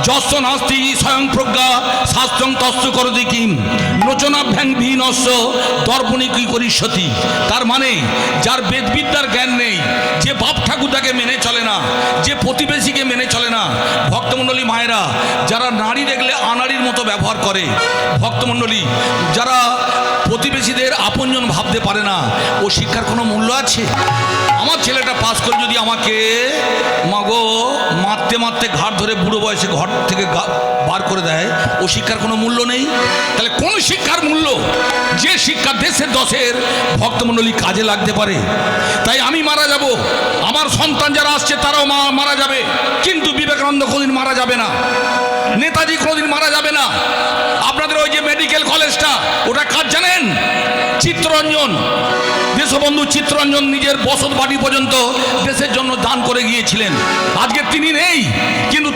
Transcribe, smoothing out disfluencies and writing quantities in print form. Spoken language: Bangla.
যস্য নাস্তি স্বয়ং প্রজ্ঞা শাস্ত্রং তস্য করতি কিম লোচনাভ্যাং ভিনস্য দর্পণে কি করিষ্যতি। তার মানে যার বেদবিদ্যার জ্ঞান নেই, যে বাপ ঠাকুরদাকে মেনে চলে না, যে প্রতিবেশীকে মেনে চলে না, ভক্তমণ্ডলী মায়েরা যারা নারী দেখলে আনাড়ির মতো ব্যবহার করে, ভক্তমণ্ডলী যারা প্রতিবেশীদের আপনজন ভাবতে পারে না, ও শিক্ষার কোনো মূল্য আছে? আমার ছেলেটা পাস করে যদি আমাকে মাগো মারতে মারতে ঘাট ধরে বুড়ো বয়সে ঘর থেকে বার করে দেয়, ও শিক্ষার কোনো মূল্য নেই? তাহলে কোন শিক্ষার মূল্য? যে শিক্ষা দেশের দশের ভক্তমণ্ডলী কাজে লাগতে পারে। তাই আমি মারা যাব, আমার সন্তান যারা আসছে তারাও মারা যাবে, কিন্তু বিবেকানন্দ কোনোদিন মারা যাবে না, নেতাজি কোনোদিন মারা যাবে না। আপনাদের ওই যে মেডিকেল কলেজটা, ওটা কাজ জানেন? চিত্তরঞ্জন, দেশবন্ধু চিত্তরঞ্জন নিজের বসত বাড়ি পর্যন্ত দেশের জন্য দান করে গিয়েছিলেন। আজকে তিনি নেই, কিন্তু